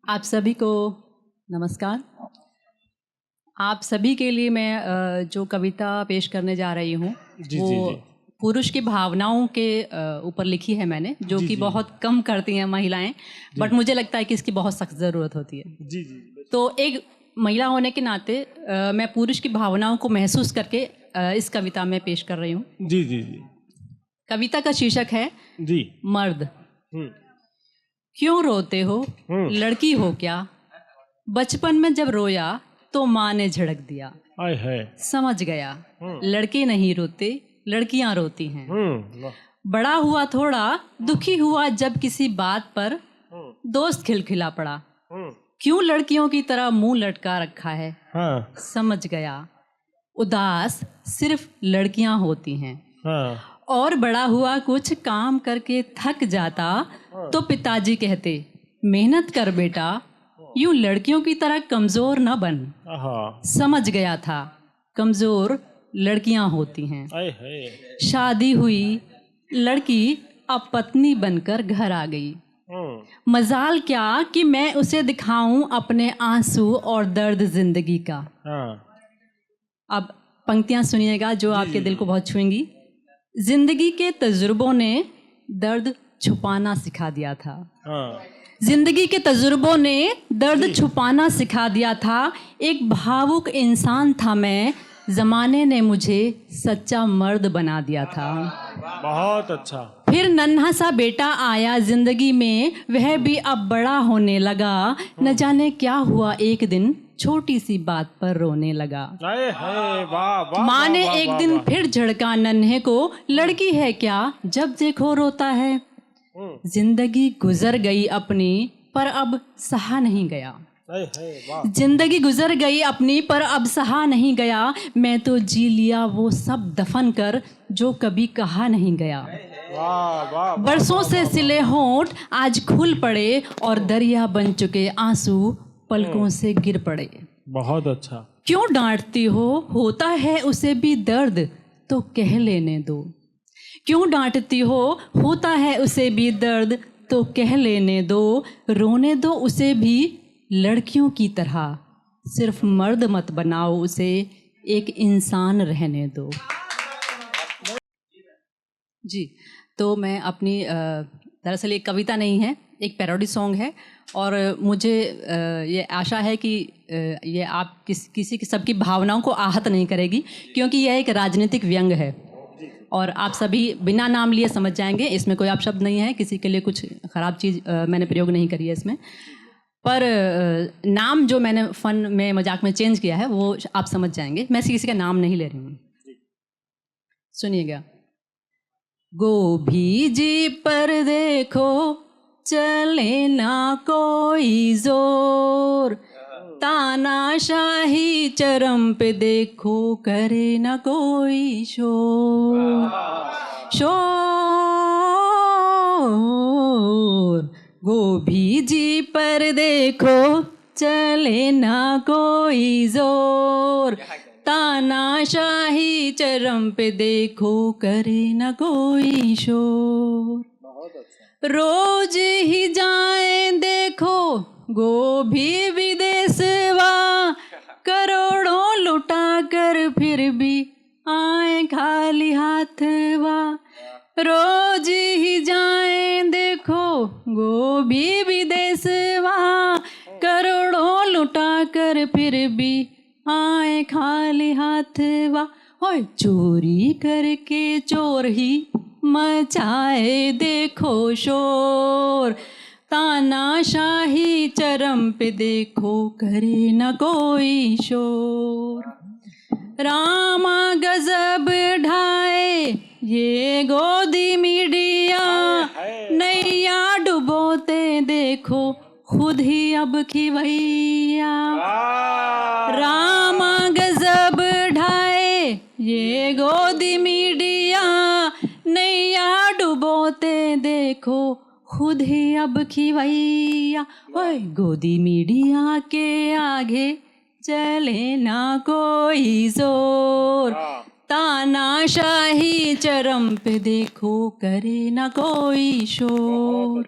आप सभी को नमस्कार। आप सभी के लिए मैं जो कविता पेश करने जा रही हूँ वो पुरुष की भावनाओं के ऊपर लिखी है मैंने, जो कि बहुत कम करती हैं महिलाएं, बट मुझे लगता है कि इसकी बहुत सख्त ज़रूरत होती है। जी जी। तो एक महिला होने के नाते मैं पुरुष की भावनाओं को महसूस करके इस कविता में पेश कर रही हूँ। जी जी जी। कविता का शीर्षक है जी मर्द। क्यों रोते हो, लड़की हो क्या? बचपन में जब रोया तो माँ ने झड़क दिया। आय है। समझ गया लड़के नहीं रोते, लड़कियां रोती हैं। बड़ा हुआ थोड़ा दुखी हुआ जब किसी बात पर दोस्त खिलखिला पड़ा। क्यों लड़कियों की तरह मुंह लटका रखा है? हाँ। समझ गया उदास सिर्फ लड़कियां होती हैं। हाँ। और बड़ा हुआ कुछ काम करके थक जाता तो पिताजी कहते मेहनत कर बेटा, यूं लड़कियों की तरह कमजोर न बन। समझ गया था कमजोर लड़कियां होती हैं। शादी हुई, लड़की अब पत्नी बनकर घर आ गई। मजाल क्या कि मैं उसे दिखाऊं अपने आंसू और दर्द जिंदगी का। अब पंक्तियां सुनिएगा जो आपके दिल को बहुत छुएंगी। जिंदगी के तजुर्बों ने दर्द छुपाना सिखा दिया था। जिंदगी के तजुर्बों ने दर्द छुपाना सिखा दिया था। एक भावुक इंसान था मैं, जमाने ने मुझे सच्चा मर्द बना दिया था। बहुत अच्छा। फिर नन्हा सा बेटा आया जिंदगी में, वह भी अब बड़ा होने लगा। न जाने क्या हुआ एक दिन छोटी सी बात पर रोने लगा। माँ ने एक दिन फिर झड़का नन्हे को, लड़की है क्या जब देखो रोता है। जिंदगी गुजर गई अपनी पर अब सहा नहीं गया। जिंदगी गुजर गई अपनी पर अब सहा नहीं गया। मैं तो जी लिया वो सब दफन कर जो कभी कहा नहीं गया। बरसों से सिले होंठ आज खुल पड़े और दरिया बन चुके आंसू पलकों से गिर पड़े। बहुत अच्छा। क्यों डांटती हो, होता है उसे भी दर्द तो कह लेने दो। क्यों डांटती हो, होता है उसे भी दर्द तो कह लेने दो। रोने दो उसे भी लड़कियों की तरह, सिर्फ मर्द मत बनाओ उसे, एक इंसान रहने दो। जी, तो मैं अपनी दरअसल ये कविता नहीं है, एक पैरोडी सॉन्ग है और मुझे ये आशा है कि ये आप किसी की सबकी भावनाओं को आहत नहीं करेगी, क्योंकि यह एक राजनीतिक व्यंग है और आप सभी बिना नाम लिए समझ जाएंगे। इसमें कोई अपशब्द नहीं है, किसी के लिए कुछ ख़राब चीज़ मैंने प्रयोग नहीं करी है इसमें। पर नाम जो मैंने फ़न में मजाक में चेंज किया है वो आप समझ जाएंगे। मैं किसी का नाम नहीं ले रही हूँ, सुनिएगा। गोभी जी पर देखो चले ना कोई जोर, तानाशाही चरम पे देखो करे ना कोई शोर। गोभी जी पर देखो चले ना कोई जोर, तानाशाही चरम पे देखो करे न कोई शोर। रोज ही जाए देखो गोभी विदेशवा, करोड़ों लुटा कर फिर भी आए खाली हाथवा। रोज ही जाए देखो गोभी विदेशवा, करोड़ों लुटा कर फिर भी आए खाली हाथवा। ओए चोरी करके चोर ही मचाए देखो शोर, तानाशाही चरम पे देखो करे न कोई शोर। रामा गजब ढाए ये गोदी मीडिया, नैया डुबोते देखो खुद ही अब खिवैया। रामा गजब ढाए ये गोदी मीडिया, नैया डुबोते देखो खुद ही अब खिवैया। ओए गोदी मीडिया के आगे चले ना कोई जोर, तानाशाही चरम पे देखो करे ना कोई शोर।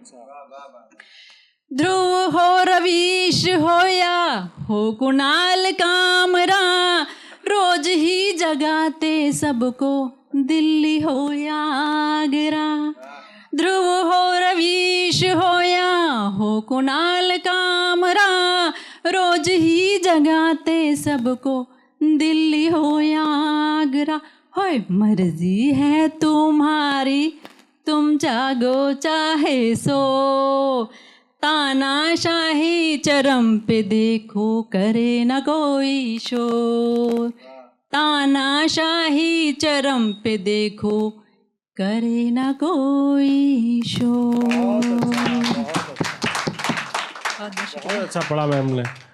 ध्रुव हो रवीश हो या हो कुणाल कामरा, रोज ही जगाते सबको दिल्ली हो या आगरा। ध्रुव हो रवीश हो या हो कुणाल कामरा, रोज ही जगाते सबको दिल्ली हो या आगरा। होय मर्जी है तुम्हारी तुम जागो चाहे सो, तानाशाही चरम पे देखो करे न कोई शोर। तानाशाही चरम पे देखो करे न कोई शोर। बहुत अच्छा पढ़ा मैम ने।